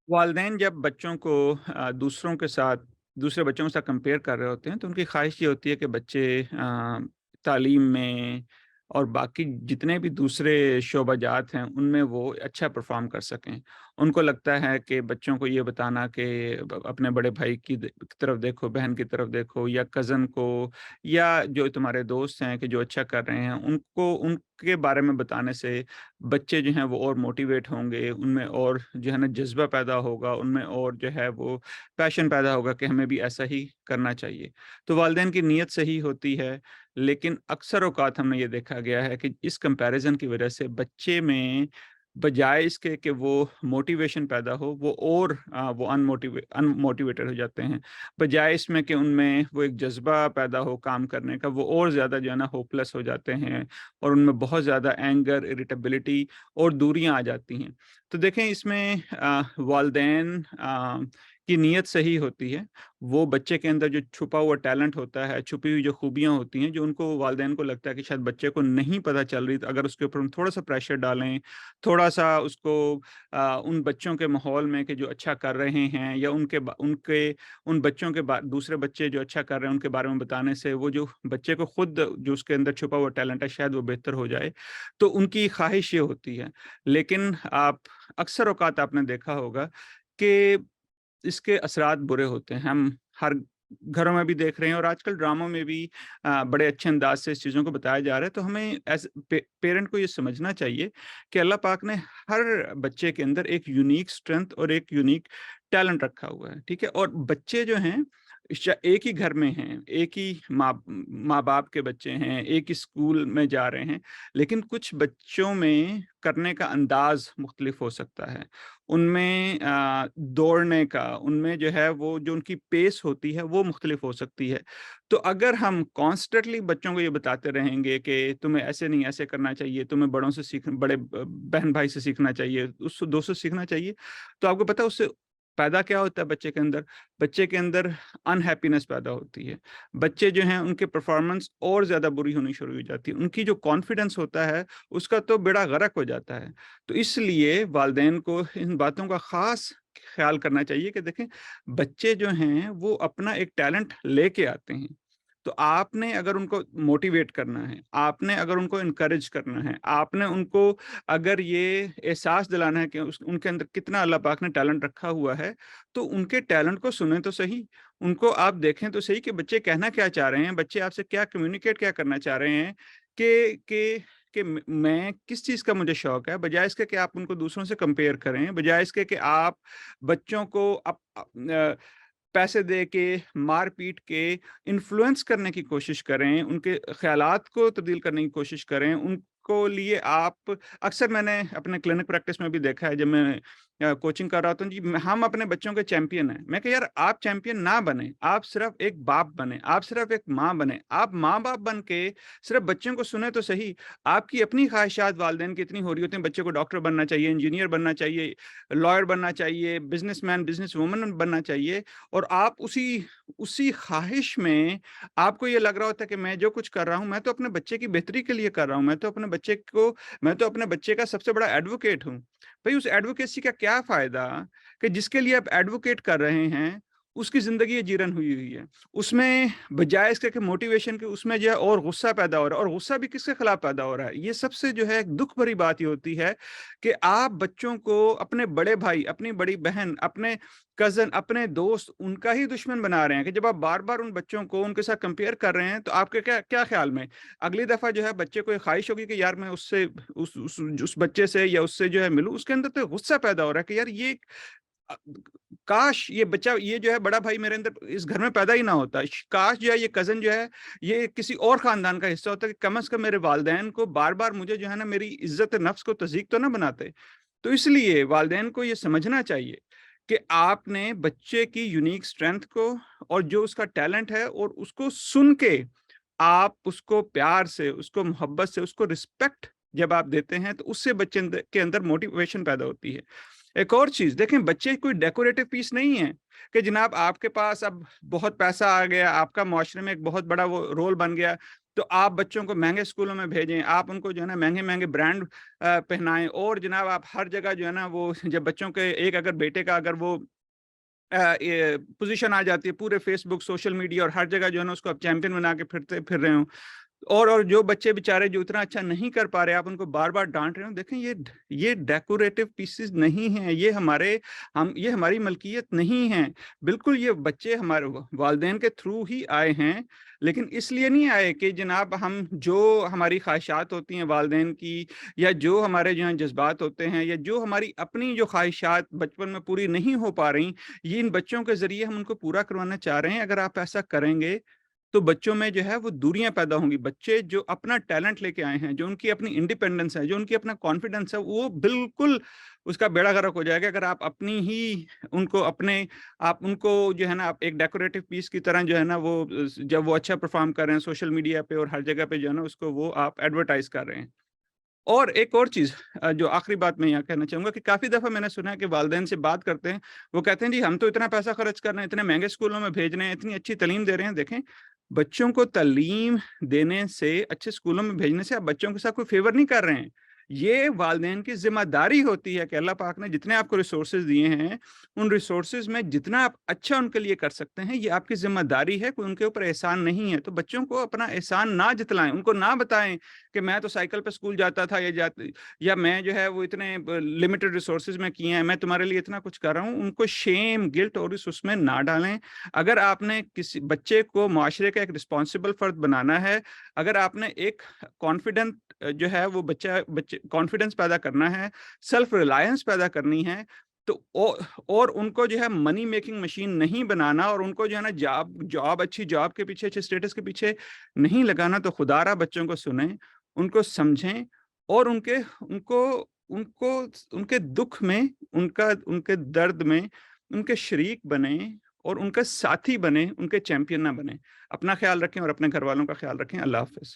वालिदैन जब बच्चों को दूसरे बच्चों के साथ कंपेयर कर रहे होते हैं, तो उनकी ख्वाहिश ये होती है कि बच्चे तालीम में और बाकी जितने भी दूसरे शोबाजात हैं, उनमें वो अच्छा परफ़ॉर्म कर सकें। उनको लगता है कि बच्चों को ये बताना कि अपने बड़े भाई की तरफ देखो, बहन की तरफ देखो या कज़न को या जो तुम्हारे दोस्त हैं कि जो अच्छा कर रहे हैं, उनको उनके बारे में बताने से बच्चे जो हैं वो और मोटिवेट होंगे, उनमें और जो है ना जज़्बा पैदा होगा, उनमें और जो है वो पैशन पैदा होगा कि हमें भी ऐसा ही करना चाहिए। तो वालिदैन की नीयत सही होती है, लेकिन अक्सर औक़ात हमने ये देखा गया है कि इस कंपैरिज़न की वज़ह से बच्चे में बजाए इसके कि वो मोटिवेशन पैदा हो, वो और वो अनमोटिवेटेड हो जाते हैं। बजाए इसमें कि उनमें वो एक जज़्बा पैदा हो काम करने का, वो और ज़्यादा जो है ना होपलेस हो जाते हैं और उनमें बहुत ज़्यादा एंगर, इरिटेबिलिटी और दूरियाँ आ जाती हैं। तो देखें इसमें वालिदैन की नीयत सही होती है। वो बच्चे के अंदर जो छुपा हुआ टैलेंट होता है, छुपी हुई जो खूबियाँ होती हैं, जो उनको वालिदैन को लगता है कि शायद बच्चे को नहीं पता चल रही, तो अगर उसके ऊपर हम थोड़ा-सा प्रेशर डालें, थोड़ा-सा उसको उन बच्चों के माहौल में कि जो अच्छा कर रहे हैं या उनके उन बच्चों के बा दूसरे बच्चे जो अच्छा कर रहे हैं, उनके बारे में बताने से वो जो बच्चे को खुद जो उसके अंदर छुपा हुआ टैलेंट है, शायद वो बेहतर हो जाए। तो उनकी ख़्वाहिश ये होती है। लेकिन आप अक्सर औक़ात आपने देखा होगा कि इसके असरात बुरे होते हैं। हम हर घरों में भी देख रहे हैं और आजकल ड्रामों में भी बड़े अच्छे अंदाज़ से इस चीज़ों को बताया जा रहा है। तो हमें एज़ पेरेंट को ये समझना चाहिए कि अल्लाह पाक ने हर बच्चे के अंदर एक यूनिक स्ट्रेंथ और एक यूनिक टैलेंट रखा हुआ है, ठीक है? और बच्चे जो हैं एक ही घर में हैं, एक ही माँ-बाप के बच्चे हैं, एक ही स्कूल में जा रहे हैं, लेकिन कुछ बच्चों में करने का अंदाज़ मुख्तलिफ हो सकता है। उनमें दौड़ने का, उनमें जो है वो जो उनकी पेस होती है वो मुख्तलिफ हो सकती है। तो अगर हम कॉन्स्टेंटली बच्चों को ये बताते रहेंगे कि तुम्हें ऐसे नहीं ऐसे करना चाहिए, तुम्हें बड़ों से बड़े बहन-भाई से सीखना चाहिए, उस दोस्त से सीखना चाहिए, तो आपको पता है उससे पैदा क्या होता है बच्चे के अंदर? बच्चे के अंदर अनहैप्पीनेस पैदा होती है। बच्चे जो हैं उनकी परफॉर्मेंस और ज़्यादा बुरी होनी शुरू हो जाती है। उनकी जो कॉन्फिडेंस होता है उसका तो बेड़ा गर्क हो जाता है। तो इसलिए वालिदैन को इन बातों का ख़ास ख़्याल करना चाहिए कि देखें, बच्चे जो हैं वो अपना एक टैलेंट लेके आते हैं। तो आपने अगर उनको मोटिवेट करना है, आपने अगर उनको एनकरेज करना है, आपने उनको अगर ये एहसास दिलाना है कि उनके अंदर कितना अल्लाह पाक ने टैलेंट रखा हुआ है, तो उनके टैलेंट को सुनें तो सही। उनको आप देखें तो सही कि बच्चे कहना क्या चाह रहे हैं, बच्चे आपसे क्या कम्युनिकेट क्या करना चाह रहे हैं कि मैं किस चीज़ का मुझे शौक है, बजाय इसके कि आप उनको दूसरों से कंपेयर करें, बजाय इसके कि आप बच्चों को पैसे दे के, मार-पीट के इन्फ्लुएंस करने की कोशिश करें, उनके ख़्यालात को तब्दील करने की कोशिश करें, उनको लिए आप अक्सर मैंने अपने क्लिनिक प्रैक्टिस में भी देखा है जब मैं कोचिंग कर रहा होता हूँ जी, हम अपने बच्चों के चैंपियन हैं। मैं कहा यार आप चैंपियन ना बनें, आप सिर्फ़ एक बाप बनें, आप सिर्फ़ एक माँ बनें। आप माँ-बाप बन के सिर्फ़ बच्चों को सुनें तो सही, आपकी अपनी ख़्वाहिशात वालिदैन की इतनी हो रही होती हैं, बच्चे को डॉक्टर बनना चाहिए, इंजीनियर बनना चाहिए, लॉयर बनना चाहिए, बिज़नेसमैन, बिज़नेसवुमन बनना चाहिए और आप उसी उसी ख़्वाहिश में आपको ये लग रहा होता है कि मैं जो कुछ कर रहा हूँ, मैं तो अपने बच्चे की बेहतरी के लिए कर रहा हूँ। मैं तो अपने बच्चे का सबसे बड़ा एडवोकेट हूँ। भई उस एडवोकेसी का क्या फ़ायदा कि जिसके लिए आप एडवोकेट कर रहे हैं, उसकी ज़िंदगी जीरन हुई हुई है। उसमें बजाय इसके कि मोटिवेशन के उसमें जो है और गुस्सा पैदा हो रहा है और गुस्सा भी किसके खिलाफ पैदा हो रहा है? ये सबसे जो है एक दुःख भरी बात ये होती है कि आप बच्चों को अपने बड़े भाई, अपनी बड़ी बहन, अपने कज़न, अपने दोस्त उनका ही दुश्मन बना रहे हैं कि जब आप बार-बार उन बच्चों को उनके साथ कंपेयर कर रहे हैं, तो आपके क्या क्या ख़्याल में अगली दफ़ा जो है बच्चे को ये ख़्वाहिश होगी कि यार मैं उससे उस बच्चे से या उससे जो है मिलूँ, उसके अंदर तो गुस्सा पैदा हो रहा है कि यार ये अ, काश ये बच्चा ये जो है बड़ा भाई मेरे अंदर इस घर में पैदा ही ना होता। काश जो है ये कज़न जो है ये किसी और ख़ानदान का हिस्सा होता कि कम से कम मेरे वालिदैन को बार-बार मुझे जो है ना मेरी इज़्ज़त-ए-नफ़्स को तज़ीक तो ना बनाते। तो इसलिए वालिदैन को ये समझना चाहिए कि आपने बच्चे की यूनिक स्ट्रेंथ को और जो उसका टैलेंट है और उसको सुन के आप उसको प्यार से, उसको मोहब्बत से, उसको रिस्पेक्ट जब आप देते हैं, तो उससे बच्चे के अंदर मोटिवेशन पैदा होती है। एक और चीज़ देखें, बच्चे कोई डेकोरेटिव पीस नहीं है कि जनाब आपके पास अब बहुत पैसा आ गया, आपका मुआशरे में एक बहुत बड़ा वो रोल बन गया, तो आप बच्चों को महँगे स्कूलों में भेजें, आप उनको जो है ना महँगे-महँगे ब्रांड पहनाएँ, और जनाब आप हर जगह जो है ना वो जब बच्चों के एक अगर बेटे का अगर वो ये पोज़ीशन आ जाती है पूरे फ़ेसबुक, सोशल मीडिया और हर जगह जो है ना उसको आप चैंपियन बना के फिर रहे हो। और जो बच्चे बेचारे जो इतना अच्छा नहीं कर पा रहे, आप उनको बार-बार डाँट रहे हो, देखें ये डेकोरेटिव पीसेस नहीं हैं, ये हमारी मलकियत नहीं है। बिल्कुल ये बच्चे हमारे वालिदैन के थ्रू ही आए हैं, लेकिन इसलिए नहीं आए कि जनाब हम जो हमारी ख़्वाहिशात होती हैं वालिदैन की, या जो हमारे जो हैं जज़्बात होते हैं, या जो हमारी अपनी जो ख़्वाहिशात बचपन में पूरी नहीं हो पा रहीं, ये इन बच्चों के ज़रिए हम उनको पूरा करवाना चाह रहे हैं। अगर आप ऐसा करेंगे तो बच्चों में जो है वो दूरियाँ पैदा होंगी। बच्चे जो अपना टैलेंट लेके आए हैं, जो उनकी अपनी इंडिपेंडेंस है, जो उनकी अपना कॉन्फिडेंस है, वो बिल्कुल उसका बेड़ा गर्क हो जाएगा अगर आप अपनी ही उनको अपने आप उनको जो है ना आप एक डेकोरेटिव पीस की तरह जो है ना वो जब वो अच्छा परफ़ॉर्म कर रहे हैं सोशल मीडिया पे और हर जगह पे जो है ना उसको वो आप एडवर्टाइज़ कर रहे हैं। और एक और चीज़ जो आखिरी बात मैं यहाँ कहना चाहूँगा कि काफ़ी दफ़ा मैंने सुना है कि वालिदैन से बात करते हैं, वो कहते हैं जी हम तो इतना पैसा खर्च कर रहे हैं, इतने महँगे स्कूलों में भेज रहे हैं, इतनी अच्छी तालीम दे रहे हैं। देखें, बच्चों को तालीम देने से, अच्छे स्कूलों में भेजने से आप बच्चों के साथ कोई फ़ेवर नहीं कर रहे हैं। ये वालिदैन की ज़िम्मेदारी होती है कि अल्लाह पाक ने जितने आपको रिसोर्सेज़ दिए हैं, उन रिसोर्सेज़ में जितना आप अच्छा उनके लिए कर सकते हैं, ये आपकी ज़िम्मेदारी है, कोई उनके ऊपर एहसान नहीं है। तो बच्चों को अपना एहसान ना जतलाएँ, उनको ना बताएँ कि मैं तो साइकिल पे स्कूल जाता था या मैं जो है वो इतने लिमिटेड रिसोर्सेज में किए हैं, मैं तुम्हारे लिए इतना कुछ कर रहा हूँ, उनको शेम गिल्ट और इस उसमें ना डालें। अगर आपने किसी बच्चे को माशरे का एक रिस्पॉन्सिबल फर्द बनाना है, अगर आपने एक कॉन्फिडेंट जो है वो बच्चे कॉन्फिडेंस पैदा करना है, सेल्फ रिलायंस पैदा करनी है, तो और उनको जो है मनी मेकिंग मशीन नहीं बनाना, और उनको जो है ना जॉब अच्छी जॉब के पीछे, अच्छे स्टेटस के पीछे नहीं लगाना, तो खुदारा बच्चों को सुनें, उनको समझें, और उनको उनको उनके दुःख में, उनके दर्द में उनके शरीक बनें और उनका साथी बनें, उनके चैंपियन ना बनें। अपना ख़्याल रखें और अपने घरवालों का ख़्याल रखें। अल्लाह हाफ़िज़।